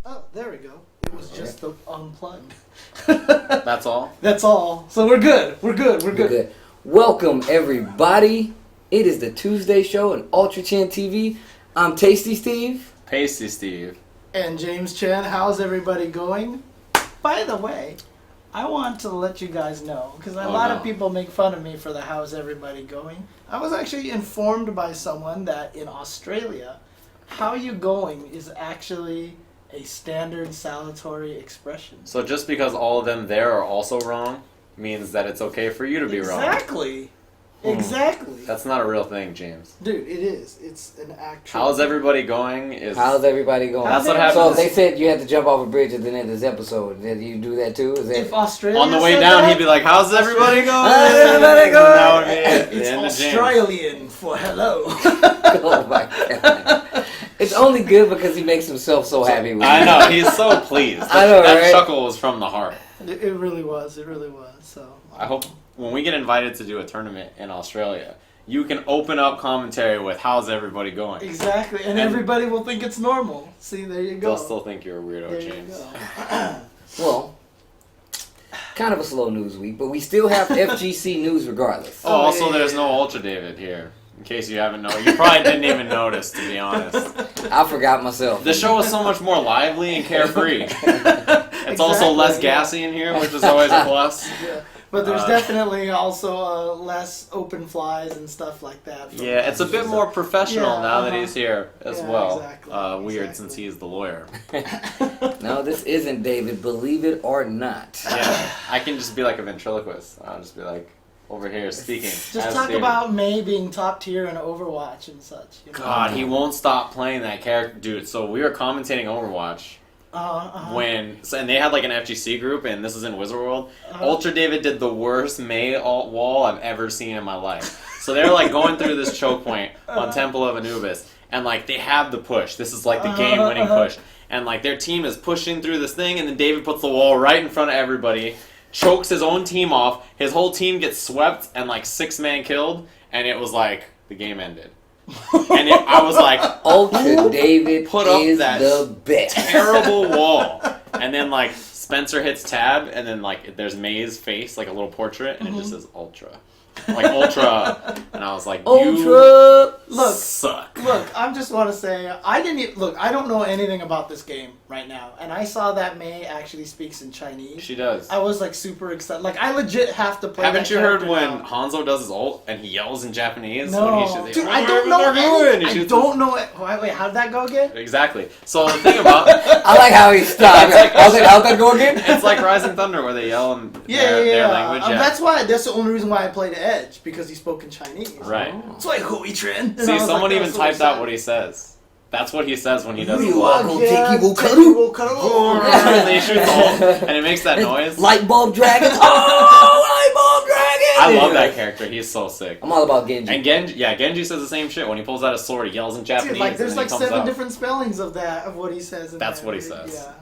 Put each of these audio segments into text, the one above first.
Oh, there we go. It was just the unplugged. That's all? That's all. So we're good. We're good. Welcome, everybody. It is the Tuesday show on UltraChenTV. I'm Tasty Steve. Pasty Steve. And James Chen. How's everybody going? By the way, I want to let you guys know, because a lot of people make fun of me for the how's everybody going. I was actually informed by someone that in Australia, how you going is actually a standard salutatory expression. So just because all of them there are also wrong means that it's okay for you to be wrong. Exactly. That's not a real thing, James. Dude, it is. It's an actual... How's everybody going? That's what happens. So if they said you had to jump off a bridge at the end of this episode, did you do that too? If Australia on the way down, he'd be like, how's everybody going? How's everybody going? That would be it's the end Australian for hello. Oh my god. It's only good because he makes himself so happy with it. I know, he's so pleased. I know, that right? chuckle was from the heart. It really was. So I hope when we get invited to do a tournament in Australia, you can open up commentary with how's everybody going. Exactly, and everybody will think it's normal. See, there you go. They'll still think you're a weirdo, there James. You go. Well, kind of a slow news week, but we still have FGC news regardless. Oh, also there's no Ultra David here. In case you haven't known, you probably didn't even notice, to be honest. I forgot myself. The show is so much more lively and carefree. It's also less gassy in here, which is always a plus. Yeah. But there's definitely also less open flies and stuff like that. Yeah, it's a bit more professional now that he's here as well. Exactly. Weird since he's the lawyer. No, this isn't David, believe it or not. Yeah, I can just be like a ventriloquist. I'll just be like, over here speaking. Just talk about May being top tier in Overwatch and such. You know? God, he won't stop playing that character. Dude, so we were commentating Overwatch. And they had like an FGC group, and this was in Wizard World. Ultra David did the worst May alt wall I've ever seen in my life. So they're like going through this choke point on Temple of Anubis, and like they have the push. This is like the game-winning push, and like their team is pushing through this thing, and then David puts the wall right in front of everybody, chokes his own team off. His whole team gets swept, and like 6-man killed, and it was like the game ended. And I was like, Ultra David put up is that the best. terrible wall. And then like Spencer hits tab, and then like there's May's face, like a little portrait, and it just says Ultra. Like Ultra. And I was like, Ultra! You suck. Look, I just want to say, I don't know anything about this game right now. And I saw that May actually speaks in Chinese. She does. I was like super excited. Like, I legit have to play Haven't you heard when now. Hanzo does his ult and he yells in Japanese? No. When Dude, I don't know Wait, how'd that go again? Exactly. So the thing about... I like how he stopped. I was like, how'd that go again? It's like Rising Thunder where they yell in their language. That's the only reason why I played Edge, because he spoke in Chinese. Right. That's why Hui Tren. See, someone even typed out what he says. That's what he says when he does the ult. And They shoot the ult, and it makes that noise. Light bulb dragons. Oh, light bulb dragons! I love that character. He's so sick. I'm all about Genji. And Genji says the same shit. When he pulls out his sword, he yells in Japanese. Dude, like, there's and like then he 7 different spellings of what he says. That's what he says. Yeah.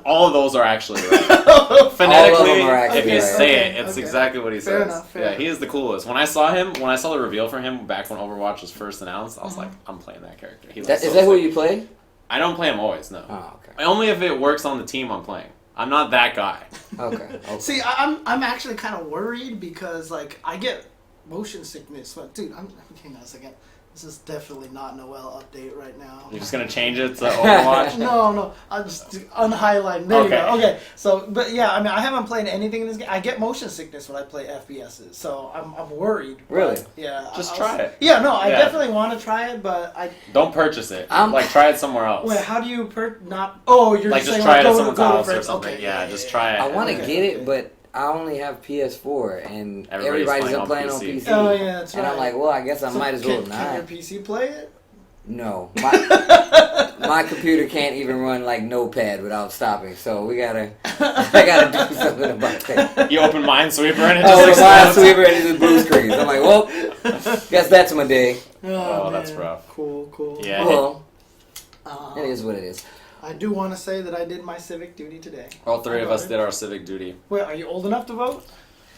All of those are actually right. Phonetically, if you say it, it's exactly what he says. Fair enough. He is the coolest. When I saw the reveal for him back when Overwatch was first announced, I was like, I'm playing that character. Is that who you play? I don't play him always, no. Oh, okay. Only if it works on the team I'm playing. I'm not that guy. Okay. See, I'm actually kind of worried because like I get motion sickness. But dude, hang on a second. This is definitely not Noel update right now. You're just gonna change it to Overwatch? No. I'll just unhighlight. There you go. Okay. So, but yeah, I mean, I haven't played anything in this game. I get motion sickness when I play FPSs, so I'm worried. Really? Yeah. Just try it. Yeah. No, I definitely want to try it, but I don't purchase it. Like try it somewhere else. Wait, how do you not? Oh, you're like just saying try it at go someone's to house or friends. something. Okay, yeah, just try it. I want to get it, but I only have PS4, and everybody's playing on PC. Oh yeah, that's right. And I'm like, well, I guess I might as well not. Can your PC play it? No, my computer can't even run like Notepad without stopping. So I gotta do something about that. You open Minesweeper and it just explodes. Minesweeper and it just blue screens. I'm like, well, guess that's my day. Oh, that's rough. Cool. Yeah. Well, it is what it is. I do want to say that I did my civic duty today. All 3 of us did our civic duty. Wait, are you old enough to vote?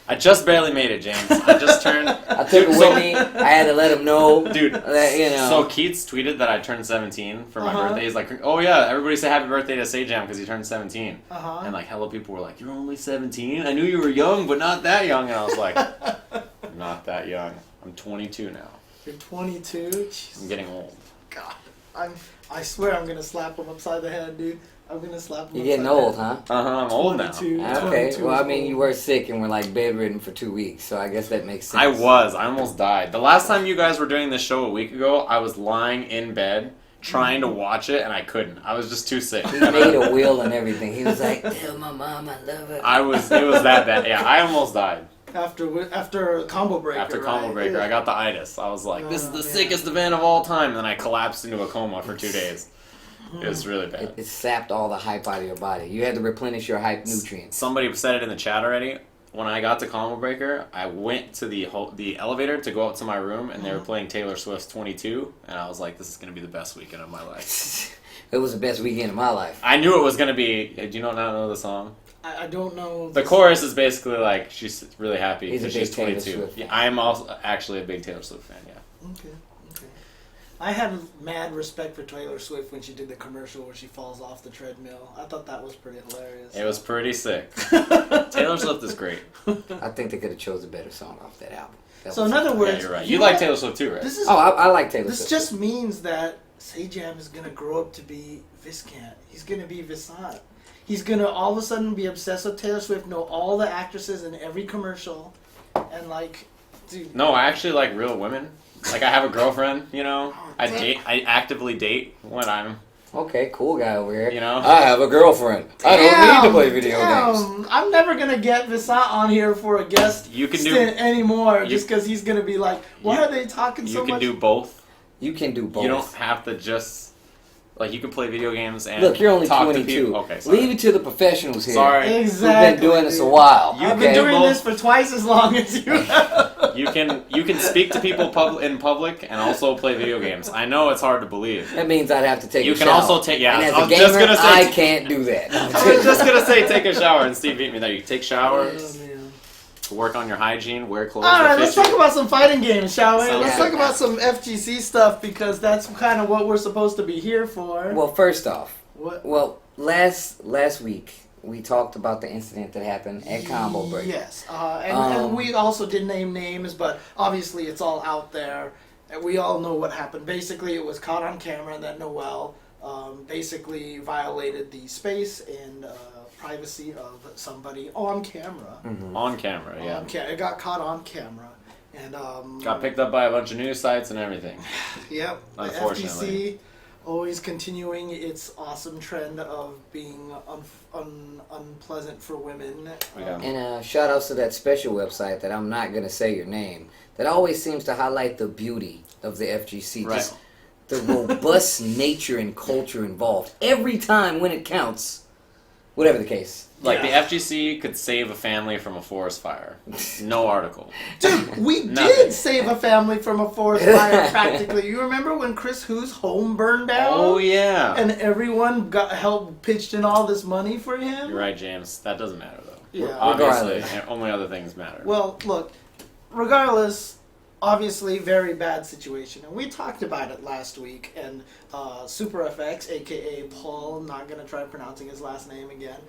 I just barely made it, James. I just turned. I took it with me. I had to let him know, dude. that, you know. So Keats tweeted that I turned 17 for my birthday. He's like, "Oh yeah, everybody say happy birthday to Sajam because he turned 17." And like, hella people were like, "You're only 17? I knew you were young, but not that young." And I was like, "I'm not that young. I'm 22 now." You're 22. Jeez. I'm getting old. God, I swear I'm gonna slap him upside the head, dude. I'm gonna slap him. You're getting old, huh? I'm old now. Okay, well, I mean, you were sick and were like bedridden for 2 weeks, so I guess that makes sense. I almost died. The last time you guys were doing this show a week ago, I was lying in bed trying to watch it, and I couldn't. I was just too sick. He made a will and everything. He was like, "Tell my mom I love her." It was that bad. Yeah, I almost died. After Combo Breaker. After Combo Breaker, I got the itis. I was like, "This is the sickest event of all time," and then I collapsed into a coma for 2 days. It was really bad. It sapped all the hype out of your body. You had to replenish your hype nutrients. Somebody said it in the chat already. When I got to Combo Breaker, I went to the elevator to go up to my room, and they were playing Taylor Swift's 22, and I was like, "This is going to be the best weekend of my life." It was the best weekend of my life. I knew it was going to be. Do you not know the song? I don't know. The chorus is basically like she's really happy He's a because big she's Taylor 22. Swift fan. Yeah, I'm also actually a big Taylor Swift fan. Yeah. Okay. I had mad respect for Taylor Swift when she did the commercial where she falls off the treadmill. I thought that was pretty hilarious. It was pretty sick. Taylor Swift is great. I think they could have chose a better song off that album. So in other words, Yeah, you're right. You like Taylor Swift too, right? I like Taylor Swift. This just means that Sajam is going to grow up to be Viscant. He's going to be Visant. He's going to all of a sudden be obsessed with Taylor Swift, know all the actresses in every commercial, and like, dude. No, I actually like real women. Like, I have a girlfriend, you know? I actively date when I'm... Okay, cool guy over here. You know? I have a girlfriend. I don't need to play video games. I'm never going to get Visant on here for a guest stint anymore just because he's going to be like, why are they talking so much? You can do both. You can do both. You don't have to just... Like, you can play video games and look, you're only talk 22. to people. Okay, sorry. Leave it to the professionals here. Sorry. Exactly. We've been doing this a while. I've been doing this for twice as long as you have. You can speak to people in public and also play video games. I know it's hard to believe. That means I'd have to take a shower. You can also take... Yeah, and as I was a gamer, just gonna say... I can't do that. I was just going to say take a shower, and Steve beat me there. You take showers, work on your hygiene, wear clothes. Alright, let's talk about some fighting games, shall we? Let's Yeah. talk about some FGC stuff because that's kind of what we're supposed to be here for. Well, first off, what? last week we talked about the incident that happened at Combo Breaker. Yes, and we also did name names, but obviously it's all out there. And we all know what happened. Basically, it was caught on camera that Noel basically violated the space and privacy of somebody on camera. Mm-hmm. On camera, yeah. It got caught on camera. And got picked up by a bunch of news sites and everything. Yep. Unfortunately. The FGC always continuing its awesome trend of being unpleasant for women. Yeah. And shout outs to that special website that I'm not going to say your name, that always seems to highlight the beauty of the FGC. Right. Just the robust nature and culture involved. Every time when it counts, whatever the case. Like, the FGC could save a family from a forest fire. No article. Dude, we did save a family from a forest fire, practically. You remember when Chris Hu's home burned down? Oh, yeah. And everyone pitched in all this money for him? You're right, James. That doesn't matter, though. Yeah. Obviously, only other things matter. Well, look, regardless, obviously, very bad situation. And we talked about it last week. And Super FX, a.k.a. Paul, I'm not going to try pronouncing his last name again.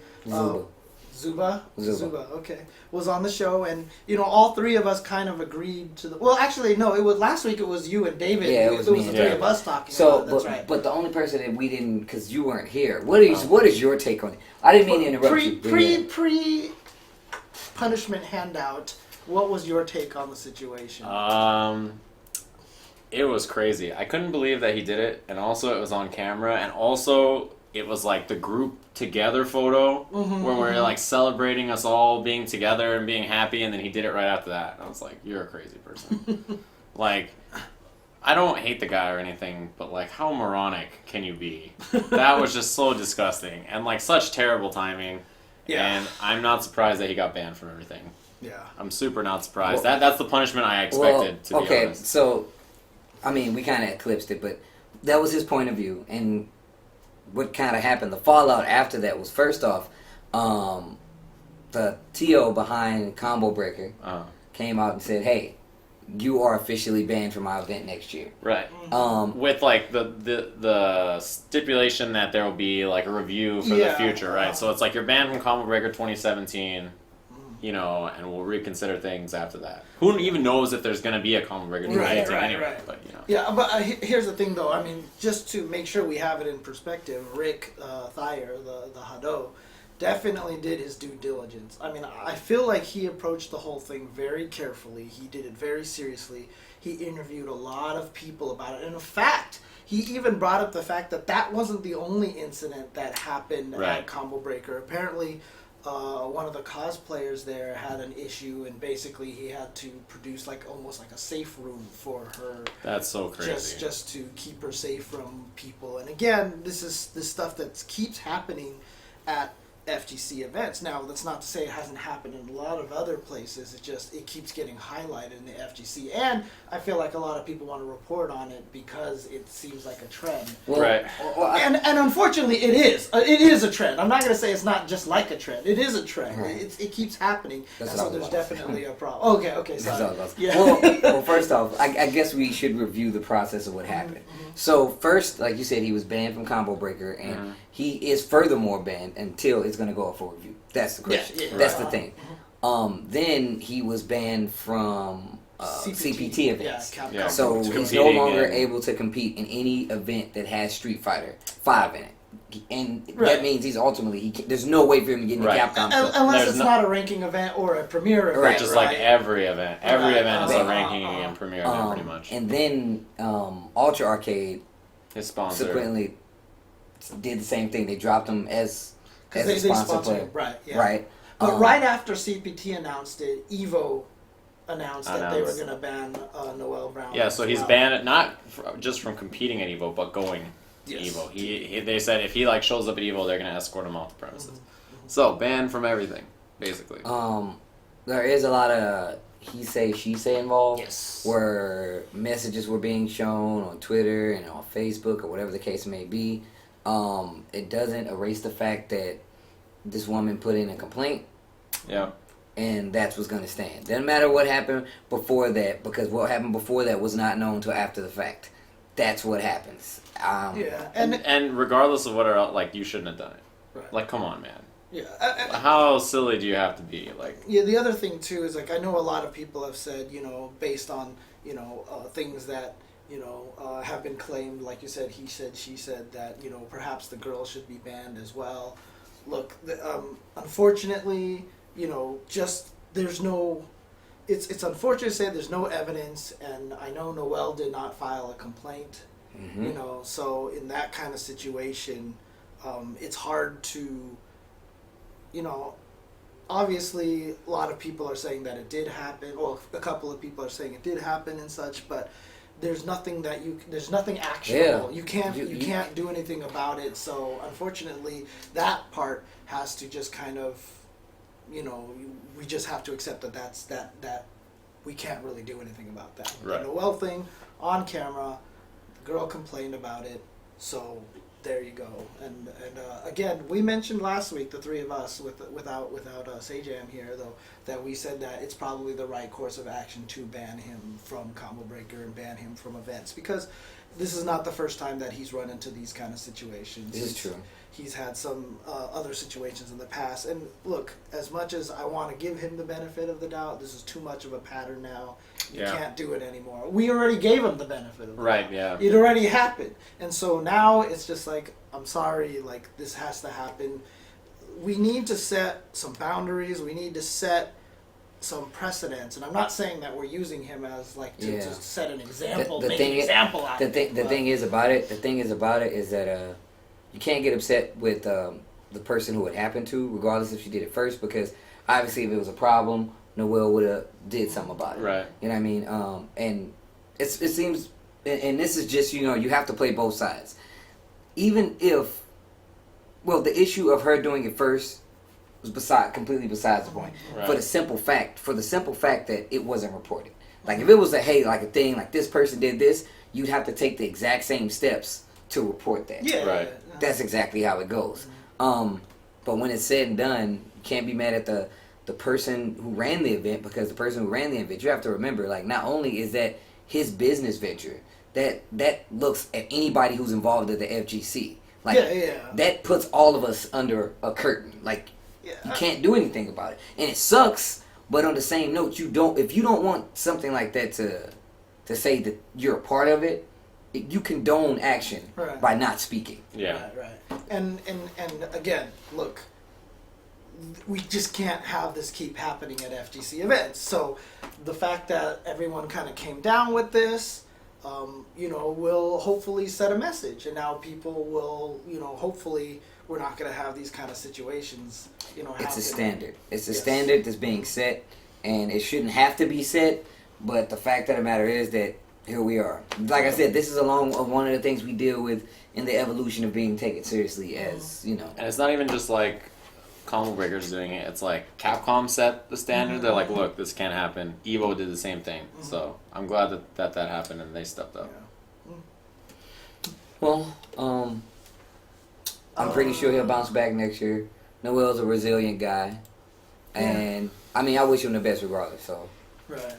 Zuba, okay, was on the show, and all three of us kind of agreed to the. Well, actually, no, it was last week. It was you and David. Yeah, it was me the three of us talking. So, about it. That's right. But the only person that we didn't, because you weren't here. What is your take on it? I didn't mean to interrupt you. Pre punishment handout. What was your take on the situation? It was crazy. I couldn't believe that he did it, and also it was on camera, and also it was like the group together photo where we're like celebrating us all being together and being happy, and then he did it right after that. And I was like, you're a crazy person. Like, I don't hate the guy or anything, but like, how moronic can you be? That was just so disgusting and like such terrible timing. Yeah. And I'm not surprised that he got banned from everything. Yeah. I'm super not surprised. That's the punishment I expected, to be honest. Okay, so, I mean, we kind of eclipsed it, but that was his point of view, and what kind of happened, the fallout after that was, first off, the TO behind Combo Breaker came out and said, "Hey, you are officially banned from our event next year." Right. With like the stipulation that there will be like a review for the future, right? So it's like you're banned from Combo Breaker 2017, you know, and we'll reconsider things after that. Who even knows if there's going to be a Combo Breaker 2018 anyway? But you know. Yeah, but here's the thing, though. I mean, just to make sure we have it in perspective, Rick Thayer, the Hado, definitely did his due diligence. I mean, I feel like he approached the whole thing very carefully. He did it very seriously. He interviewed a lot of people about it. And in fact, he even brought up the fact that that wasn't the only incident that happened at Combo Breaker. Apparently, one of the cosplayers there had an issue, and basically he had to produce like almost like a safe room for her. That's so crazy. Just to keep her safe from people. And again, this is this stuff that keeps happening at FGC events. Now, that's not to say it hasn't happened in a lot of other places. It keeps getting highlighted in the FGC, and I feel like a lot of people want to report on it because it seems like a trend. Well, right. And unfortunately, it is. It is a trend. I'm not going to say it's not just like a trend. It is a trend. Right. It keeps happening, and so there's definitely a problem. Okay, sorry. Yeah. Well, first off, I guess we should review the process of what happened. So first, like you said, he was banned from Combo Breaker, and he is furthermore banned until it's going to go up for review. That's the question. That's the thing. Then he was banned from CPT events. So he's no longer able to compete in any event that has Street Fighter 5 in it. And that means he's ultimately, there's no way for him to get into Capcom. Unless it's not a ranking event or a premiere event. Which is like every event. Every event is a ranking and premiere event pretty much. And then Ultra Arcade, his sponsor, subsequently did the same thing. They dropped him as a sponsor player. Right. But right after CPT announced it, Evo announced that they were going to ban Noel Brown. Yeah, so he's banned not just from competing at Evo, but going to Evo. They said if he like shows up at Evo, they're going to escort him off the premises. So banned from everything, basically. There is a lot of he say, she say involved. Yes. Where messages were being shown on Twitter and on Facebook or whatever the case may be. It doesn't erase the fact that this woman put in a complaint. Yeah. And that's what's going to stand. Doesn't matter what happened before that, because what happened before that was not known until after the fact. That's what happens. And regardless of what like you shouldn't have done it. Right. Like, come on, man. Yeah. How silly do you have to be? Like. Yeah. The other thing too is like I know a lot of people have said based on things that have been claimed, like you said, he said, she said, that perhaps the girl should be banned as well. Look, unfortunately, just there's no. It's unfortunate to say there's no evidence, and I know Noel did not file a complaint. So in that kind of situation, it's hard to. Obviously, a lot of people are saying that it did happen, or a couple of people are saying it did happen and such, but there's nothing there's nothing actionable. Yeah. You can't do anything about it. So unfortunately, that part has to just kind of, we just have to accept that we can't really do anything about that. Right. The Noel thing on camera, the girl complained about it, so. There you go. And again, we mentioned last week, the three of us, without Sajam here, though, that we said that it's probably the right course of action to ban him from Combo Breaker and ban him from events, because this is not the first time that he's run into these kind of situations. This is true. He's had some other situations in the past. And look, as much as I want to give him the benefit of the doubt, this is too much of a pattern now. You can't do it anymore. We already gave him the benefit of the doubt. Yeah. It already happened. And so now it's just like, I'm sorry, like, this has to happen. We need to set some boundaries. We need to set some precedents. And I'm not saying that we're using him as, like, to set an example, make an example out of it. The thing is about it is that you can't get upset with the person who it happened to, regardless if she did it first, because obviously if it was a problem, Noel would have did something about it. Right. You know what I mean? And it seems, and this is just, you have to play both sides. Even if, the issue of her doing it first was completely besides the point. Right. For the simple fact that it wasn't reported. Like if it was a thing, like this person did this, you'd have to take the exact same steps to report that. Yeah. Right. That's exactly how it goes. But when it's said and done, you can't be mad at the the person who ran the event, because the person who ran the event, you have to remember, like, not only is that his business venture, that looks at anybody who's involved at the FGC. Like, that puts all of us under a curtain. Like, you can't do anything about it. And it sucks, but on the same note, if you don't want something like that to say that you're a part of it, you condone action by not speaking. Yeah. Right. And again, look, we just can't have this keep happening at FGC events. So the fact that everyone kind of came down with this, will hopefully set a message, and now people will, hopefully we're not going to have these kind of situations. It's a standard. It's a standard that's being set, and it shouldn't have to be set. But the fact of the matter is that here we are. Like I said, this is one of the things we deal with in the evolution of being taken seriously as, And it's not even just like Combo Breakers doing it. It's like Capcom set the standard. They're like, look, this can't happen. Evo did the same thing. So I'm glad that happened and they stepped up. Well, I'm pretty sure he'll bounce back next year. Noel's a resilient guy. And, I mean, I wish him the best regardless, so. Right.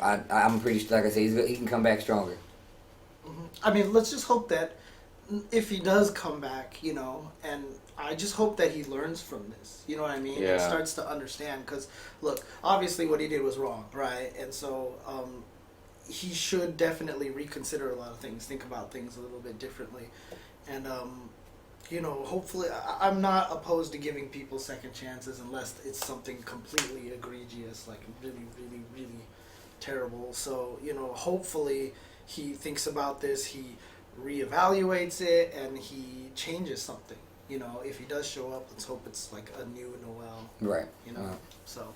I'm pretty sure, like I said, he can come back stronger. I mean, let's just hope that if he does come back, and I just hope that he learns from this. You know what I mean? And starts to understand. Because, look, obviously what he did was wrong, right? And so he should definitely reconsider a lot of things, think about things a little bit differently. And, hopefully, I'm not opposed to giving people second chances unless it's something completely egregious, like really, really, really terrible. So, hopefully he thinks about this, he reevaluates it, and he changes something. If he does show up, let's hope it's like a new Noel. Right. So.